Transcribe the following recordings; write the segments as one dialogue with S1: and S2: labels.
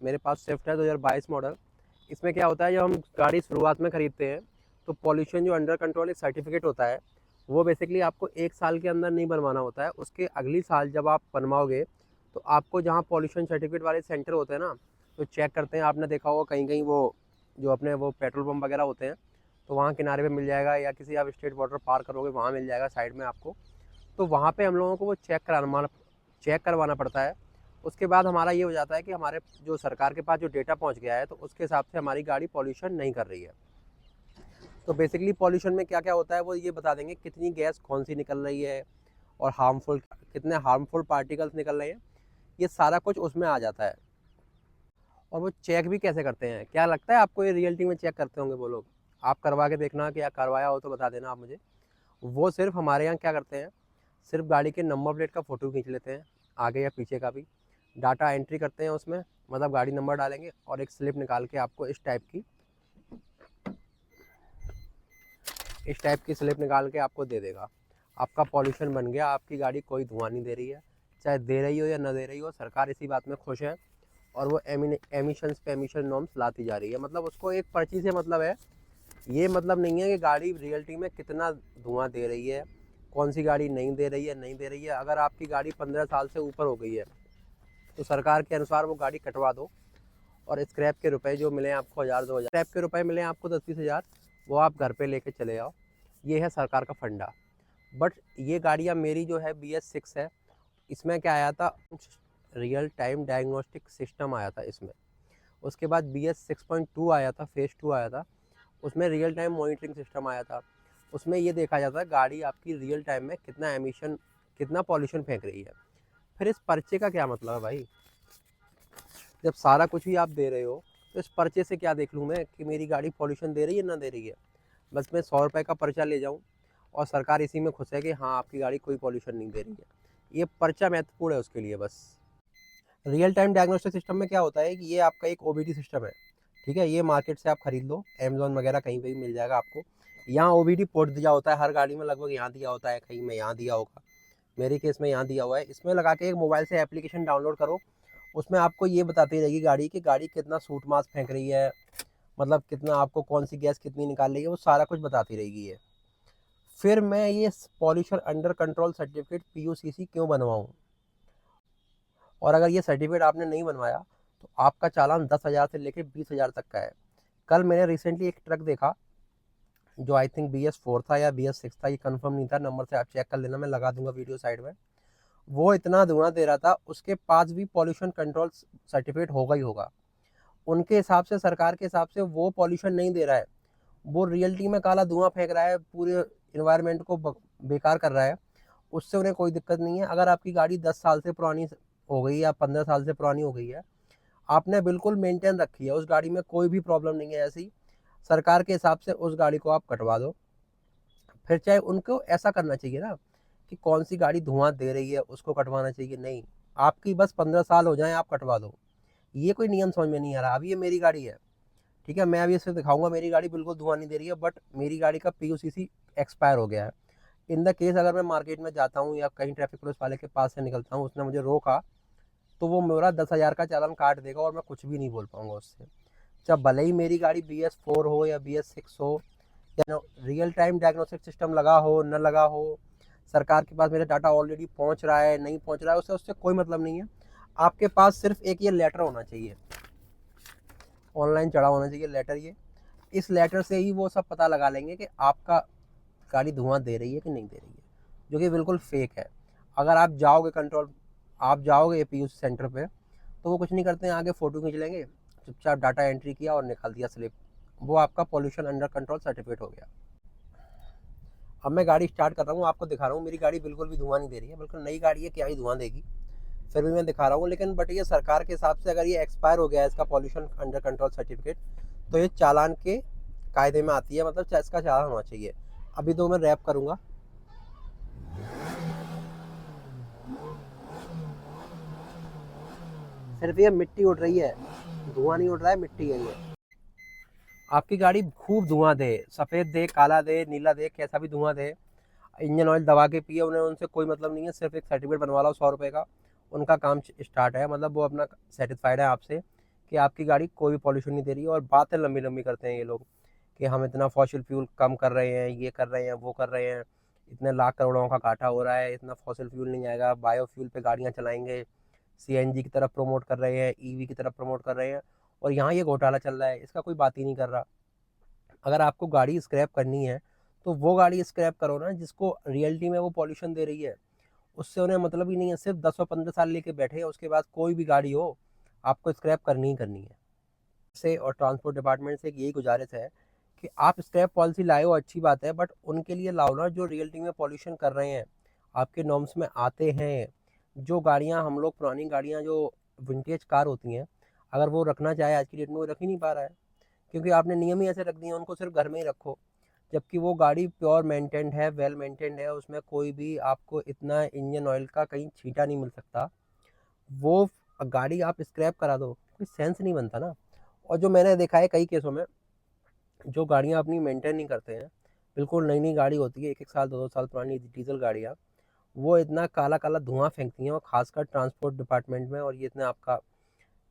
S1: मेरे पास स्विफ्ट है 2022 मॉडल। इसमें क्या होता है, जब हम गाड़ी शुरुआत में ख़रीदते हैं तो पॉल्यूशन जो अंडर कंट्रोल एक सर्टिफिकेट होता है, वो बेसिकली आपको 1 साल के अंदर नहीं बनवाना होता है। उसके अगली साल जब आप बनवाओगे तो आपको जहाँ पॉल्यूशन सर्टिफिकेट वाले सेंटर होते हैं ना, तो चेक करते हैं, आपने देखा होगा कहीं कहीं वो जो अपने वो पेट्रोल पंप वगैरह होते हैं, तो वहाँ किनारे पे मिल जाएगा, या किसी आप स्टेट बॉर्डर पार करोगे वहाँ मिल जाएगा साइड में आपको। तो वहाँ पे हम लोगों को वो चेक करवाना पड़ता है। उसके बाद हमारा ये हो जाता है कि हमारे जो सरकार के पास जो डेटा पहुँच गया है, तो उसके हिसाब से हमारी गाड़ी पॉल्यूशन नहीं कर रही है। तो बेसिकली पॉल्यूशन में क्या क्या होता है वो ये बता देंगे, कितनी गैस कौन सी निकल रही है और कितने हार्मफुल पार्टिकल्स निकल रहे हैं, ये सारा कुछ उसमें आ जाता है। और वो चेक भी कैसे करते हैं, क्या लगता है आपको ये रियलिटी में चेक करते होंगे वो लोग? आप करवा के देखना, कि या करवाया हो तो बता देना आप मुझे। वो सिर्फ हमारे यहाँ क्या करते हैं, सिर्फ गाड़ी के नंबर प्लेट का फ़ोटो खींच लेते हैं, आगे या पीछे का भी डाटा एंट्री करते हैं उसमें, मतलब गाड़ी नंबर डालेंगे और एक स्लिप निकाल के आपको इस टाइप की स्लिप निकाल के आपको दे देगा। आपका पॉल्यूशन बन गया, आपकी गाड़ी कोई धुआं नहीं दे रही है। चाहे दे रही हो या ना दे रही हो, सरकार इसी बात में खुश है और वो एमिशंस पे एमिशन नॉर्म्स लाती जा रही है। मतलब उसको एक पर्ची से मतलब है, ये मतलब नहीं है कि गाड़ी रियलिटी में कितना धुआं दे रही है, कौन सी गाड़ी नहीं दे रही है नहीं दे रही है। अगर आपकी गाड़ी 15 साल से ऊपर हो गई है तो सरकार के अनुसार वो गाड़ी कटवा दो, और स्क्रैप के रुपए जो मिले आपको 1000-2000 स्क्रैप के रुपए मिले आपको 10-20 हज़ार, वो आप घर पे लेके चले आओ। ये है सरकार का फंडा। बट ये गाड़ियाँ मेरी जो है BS6 है, इसमें क्या आया था, रियल टाइम डायग्नोस्टिक सिस्टम आया था इसमें। उसके बाद BS6.2 आया था, फेज़ 2 आया था, उसमें रियल टाइम मॉनिटरिंग सिस्टम आया था। उसमें ये देखा जाता है गाड़ी आपकी रियल टाइम में कितना पॉल्यूशन फेंक रही है। फिर इस पर्चे का क्या मतलब है भाई? जब सारा कुछ ही आप दे रहे हो तो इस पर्चे से क्या देख लूँ मैं कि मेरी गाड़ी पॉल्यूशन दे रही है ना दे रही है? बस मैं 100 रुपये का पर्चा ले जाऊँ और सरकार इसी में खुश है कि हाँ आपकी गाड़ी कोई पॉल्यूशन नहीं दे रही है। ये पर्चा महत्वपूर्ण है उसके लिए बस। रियल टाइम डायग्नोस्टिक सिस्टम में क्या होता है कि ये आपका एक OBD सिस्टम है, ठीक है? ये मार्केट से आप खरीद लो, अमेज़न वगैरह कहीं पे भी मिल जाएगा आपको। यहाँ OBD पोर्ट दिया होता है हर गाड़ी में, लगभग यहाँ दिया होता है, कहीं में यहाँ दिया होगा, मेरे केस में यहाँ दिया हुआ है। इसमें लगा के एक मोबाइल से एप्लीकेशन डाउनलोड करो, उसमें आपको ये बताती रहेगी गाड़ी कि गाड़ी कितना सूट मास फेंक रही है, मतलब कितना आपको कौन सी गैस कितनी निकाल रही है, वो सारा कुछ बताती रहेगी ये। फिर मैं ये pollution under control certificate PUCC क्यों बनवाऊँ? और अगर ये सर्टिफिकेट आपने नहीं बनवाया तो आपका चालान 10,000 से लेकर 20,000 तक का है। कल मैंने रिसेंटली एक ट्रक देखा जो आई थिंक BS4 था या BS6 था, ये कंफर्म नहीं था, नंबर से आप चेक कर लेना, मैं लगा दूंगा वीडियो साइड में। वो इतना धुआं दे रहा था, उसके पास भी पॉल्यूशन कंट्रोल सर्टिफिकेट होगा ही होगा। उनके हिसाब से, सरकार के हिसाब से वो पॉल्यूशन नहीं दे रहा है, वो रियलिटी में काला धुआं फेंक रहा है, पूरे इन्वायरमेंट को बेकार कर रहा है। उससे उन्हें कोई दिक्कत नहीं है। अगर आपकी गाड़ी 10 साल से पुरानी हो गई या 15 साल से पुरानी हो गई है, आपने बिल्कुल मेंटेन रखी है, उस गाड़ी में कोई भी प्रॉब्लम नहीं है ऐसी, सरकार के हिसाब से उस गाड़ी को आप कटवा दो। फिर चाहे उनको ऐसा करना चाहिए ना कि कौन सी गाड़ी धुआं दे रही है उसको कटवाना चाहिए, नहीं, आपकी बस 15 साल हो जाएं आप कटवा दो। ये कोई नियम समझ में नहीं आ रहा। अभी ये मेरी गाड़ी है, ठीक है, मैं अभी इसे दिखाऊंगा, मेरी गाड़ी बिल्कुल धुआं नहीं दे रही है, बट मेरी गाड़ी का PUCC एक्सपायर हो गया है। इन द केस अगर मैं मार्केट में जाता हूँ या कहीं ट्रैफिक पुलिस वाले के पास से निकलता हूँ, उसने मुझे रोका, तो वो मेरा 10,000 का चालान काट देगा और मैं कुछ भी नहीं बोल पाऊंगा उससे। जब भले ही मेरी गाड़ी BS4 हो या BS6 हो, या रियल टाइम डायग्नोस्टिक सिस्टम लगा हो न लगा हो, सरकार के पास मेरा डाटा ऑलरेडी पहुंच रहा है नहीं पहुंच रहा है, उससे कोई मतलब नहीं है। आपके पास सिर्फ एक ये लेटर होना चाहिए, ऑनलाइन चढ़ा होना चाहिए लेटर ये। इस लेटर से ही वो सब पता लगा लेंगे कि आपका गाड़ी धुआं दे रही है कि नहीं दे रही है, जो कि बिल्कुल फेक है। अगर आप जाओगे PUC सेंटर पे, तो वो कुछ नहीं करते हैं, आगे फ़ोटो खींच लेंगे, चुपचाप डाटा एंट्री किया और निकाल दिया स्लिप, वो आपका पॉल्यूशन अंडर कंट्रोल सर्टिफिकेट हो गया। अब मैं गाड़ी स्टार्ट कर रहा हूँ, आपको दिखा रहा हूँ, मेरी गाड़ी बिल्कुल भी धुआं नहीं दे रही है, बिल्कुल नई गाड़ी है, क्या ही धुआं देगी, फिर भी मैं दिखा रहा हूँ। लेकिन बट ये सरकार के हिसाब से अगर ये एक्सपायर हो गया है इसका पॉल्यूशन अंडर कंट्रोल सर्टिफिकेट, तो ये चालान के कायदे में आती है, मतलब इसका चालान होना चाहिए। अभी तो मैं रैप करूँगा। सिर्फ ये मिट्टी उड़ रही है, धुआं नहीं उड़ रहा है, मिट्टी है ये। आपकी गाड़ी खूब धुआं दे, सफ़ेद दे, काला दे, नीला दे, कैसा भी धुआं दे, इंजन ऑयल दबा के पिए, उन्हें उनसे कोई मतलब नहीं है। सिर्फ एक सर्टिफिकेट बनवा लो 100 रुपये का, उनका काम स्टार्ट है, मतलब वो अपना सेटिस्फाइड है आपसे कि आपकी गाड़ी कोई भी पॉल्यूशन नहीं दे रही है, और बातें लंबी लंबी करते हैं ये लोग कि हम इतना फॉसिल फ्यूल कम कर रहे हैं, ये कर रहे हैं, वो कर रहे हैं, इतने लाख करोड़ों का घाटा हो रहा है, इतना फॉसिल फ्यूल नहीं आएगा, बायोफ्यूल पे गाड़ियाँ चलाएंगे, सीएनजी की तरफ प्रमोट कर रहे हैं, ईवी की तरफ प्रमोट कर रहे हैं, और यहाँ ये घोटाला चल रहा है, इसका कोई बात ही नहीं कर रहा। अगर आपको गाड़ी स्क्रैप करनी है तो वो गाड़ी स्क्रैप करो ना जिसको रियलिटी में वो पॉल्यूशन दे रही है, उससे उन्हें मतलब ही नहीं है। सिर्फ 10 और 15 साल लेके बैठे हैं, उसके बाद कोई भी गाड़ी हो आपको स्क्रैप करनी ही करनी है। से और ट्रांसपोर्ट डिपार्टमेंट से एक यही गुजारिश है कि आप स्क्रैप पॉलिसी लाए हो, अच्छी बात है, बट उनके लिए लाओ ना जो रियलिटी में पॉल्यूशन कर रहे हैं, आपके नॉर्म्स में आते हैं। जो गाड़ियाँ हम लोग पुरानी गाड़ियाँ जो विंटेज कार होती हैं, अगर वो रखना चाहे आज की डेट में वो रख ही नहीं पा रहा है, क्योंकि आपने नियम ही ऐसे रख दिए हैं उनको सिर्फ घर में ही रखो। जबकि वो गाड़ी प्योर मेंटेन्ड है, वेल मेंटेन्ड है, उसमें कोई भी आपको इतना इंजन ऑयल का कहीं छींटा नहीं मिल सकता। वो गाड़ी आप स्क्रैप करा दो, कोई सेंस नहीं बनता ना। और जो मैंने देखा है कई केसों में, जो गाड़ियाँ अपनी मेंटेन नहीं करते हैं, बिल्कुल नई नई गाड़ी होती है, एक एक साल दो दो साल पुरानी डीजल गाड़ियाँ, वो इतना काला काला धुआं फेंकती हैं, और खासकर ट्रांसपोर्ट डिपार्टमेंट में, और ये इतना आपका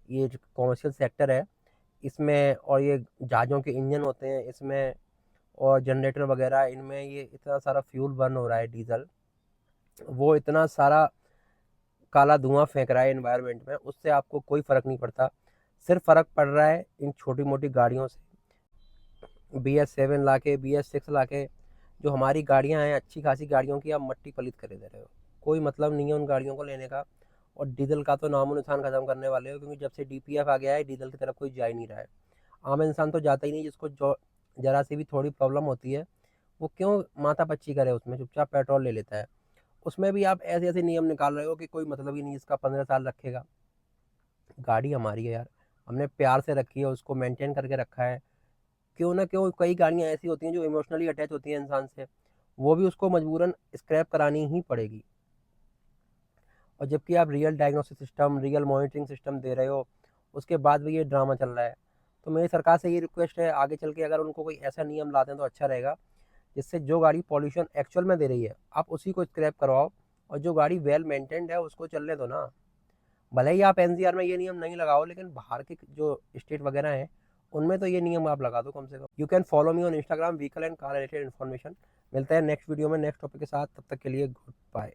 S1: ये जो कॉमर्शियल सेक्टर है इसमें, और ये जहाज़ों के इंजन होते हैं इसमें, और जनरेटर वगैरह इनमें, ये इतना सारा फ्यूल बर्न हो रहा है डीजल, वो इतना सारा काला धुआं फेंक रहा है एनवायरनमेंट में, उससे आपको कोई फ़र्क नहीं पड़ता। सिर्फ फ़र्क पड़ रहा है इन छोटी मोटी गाड़ियों से। BS7 ला के, BS6 ला के, जो हमारी गाड़ियां हैं अच्छी खासी गाड़ियों की आप मट्टी पलीत करे दे रहे हो। कोई मतलब नहीं है उन गाड़ियों को लेने का, और डीजल का तो नामो निशान ख़त्म करने वाले हो, क्योंकि जब से DPF आ गया है डीजल की तरफ कोई जा ही नहीं रहा है। आम इंसान तो जाता ही नहीं, जिसको जो ज़रा सी भी थोड़ी प्रॉब्लम होती है वो क्यों माथा पच्ची करे, उसमें चुपचाप पेट्रोल ले लेता है। उसमें भी आप ऐसे ऐसे नियम निकाल रहे हो कि कोई मतलब ही नहीं, इसका 15 साल रखेगा। गाड़ी हमारी है यार, हमने प्यार से रखी है, उसको मेंटेन करके रखा है। क्यों ना क्यों कई गाड़ियाँ ऐसी होती हैं जो इमोशनली अटैच होती हैं इंसान से, वो भी उसको मजबूरन स्क्रैप करानी ही पड़ेगी। और जबकि आप real diagnostic system, real monitoring system दे रहे हो, उसके बाद भी ये ड्रामा चल रहा है। तो मेरी सरकार से ये रिक्वेस्ट है, आगे चल के अगर उनको कोई ऐसा नियम लाते हैं तो अच्छा रहेगा, जिससे जो गाड़ी पॉल्यूशन एक्चुअल में दे रही है आप उसी को स्क्रैप करवाओ, और जो गाड़ी वेल मेंटेन्ड है उसको चलने दो ना। भले ही आप NCR में ये नियम नहीं लगाओ, लेकिन बाहर के जो स्टेट वगैरह हैं उनमें तो ये नियम आप लगा दो कम से कम। You can follow me on Instagram, vehicle and car related information. मिलते हैं नेक्स्ट वीडियो में नेक्स्ट टॉपिक के साथ, तब तक के लिए गुड बाय।